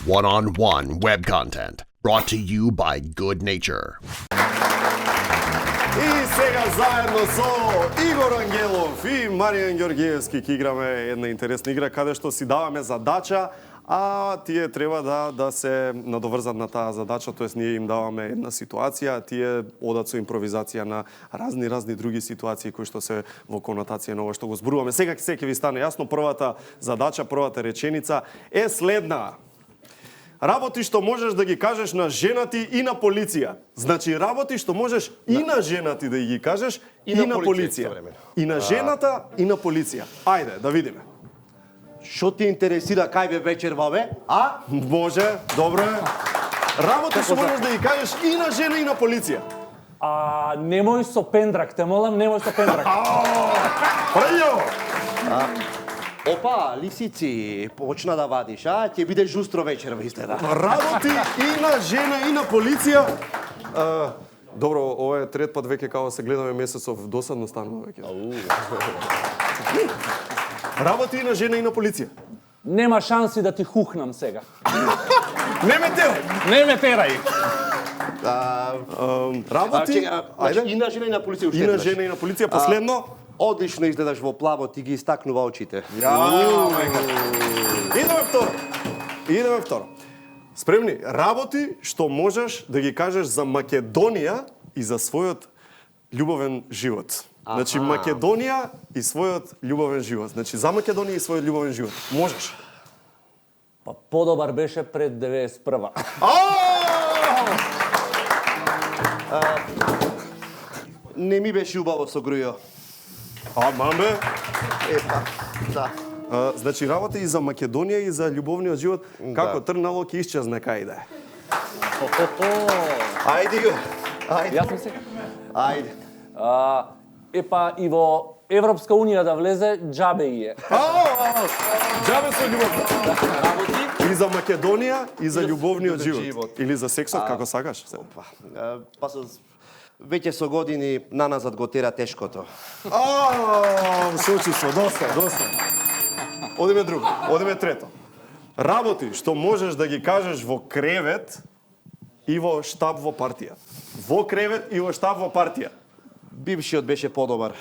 One-on-one web content brought to you by Good Nature. И сега заедно со Игор Ангелов и Маријан Ѓорѓиевски ќе играме една интересна игра каде што си даваме задача, а тие треба да се надоврзат на таа задача, тоест ние им даваме една ситуација, а тие одат со импровизација на разни други ситуации кои што се во конотација на ова што го зборуваме. Сега ќе ви стане јасно, првата задача, првата реченица е следна. Работи што можеш да ги кажеш на женати и на полиција. Значи, работи што можеш и на женати да ги кажеш и на полиција. И на жената и на полиција. Ајде, да видиме. Што ти интересира кај бе вечер, бабе? А? Може, добро е. Работи што можеш да ги кажеш и на жена и на полиција. Немој со пендрак, те молам, немој со пендрак. Прајо! Опа, лисици, почна да вадиш, а? Ќе биде жустро вечерва изгледа. Работи и на жена и на полиција. Добро, ова е трет пат веќе као се гледаме месецов, досадно станува веќе. Работи и на жена и на полиција. Нема шанси да ти хухнам сега. Не ме тел! Не ме терај. Работи... Значи, и на жена и на полиција уште И на еднаш. жена и на полиција. Последно. Одлично изгледаш во плаво, ти ги истакнува очите. Идеме второ. Спремни? Работи што можеш да ги кажеш за Македонија и за својот љубовен живот. Значи, Македонија и својот љубовен живот. Значи, за Македонија и својот љубовен живот. Можеш. Па подобар беше пред 91-а. Не ми беше убаво со грујо. Мамбе. Епа, да. Значи, работи и за Македонија и за љубовниот живот. Како трнало ќе исчезне кај да е. Ајде го. Ајде. Јас мислам. Ајде. Епа и во Европска унија да влезе, џабе и е. Џабе со љубовта. И за Македонија и за љубовниот живот. Или за сексот, како сакаш. Па со веќе со години наназад го тера тешкото. Сочувство, доста. Одиме друго, одиме трето. Работи што можеш да ги кажеш во кревет и во штаб во партија. Во кревет и во штаб во партија. Бившиот беше подобар.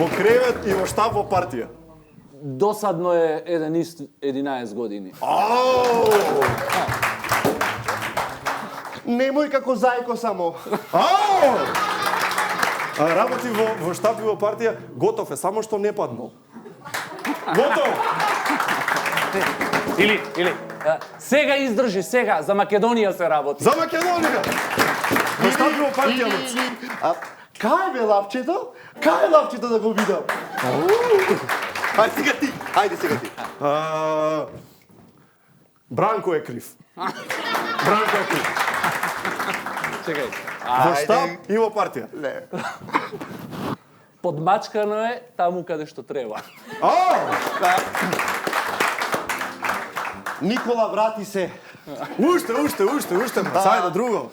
Во кревет и во штаб во партија. Досадно е еден ист 11 години. Немој како зајко само. Работи во штаб и во партија, готов е, само што не паднал. Готов! Или, сега издржи, сега, за Македонија се работи. За Македонија! Во штаб и во партија. Кај бе лапчето? Кај лапчето да го видам? Ајде сега ти. Ајде сега ти. Бранко е крив. Бранко е крив. Чекај. Во штаб и во партија. Подмачкано е таму каде што треба. Никола, врати се. Уште. Сајде друго.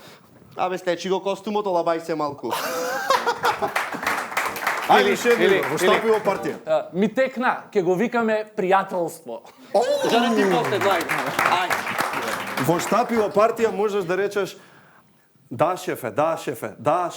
Абе, стечи го костумото, лабај се малку. Ајде шедни, во штаб и во партија. Ми текна, ќе го викаме пријателство. Жаре ти после, ајде. Во штаб и во партија можеш да речеш да шефе. Да.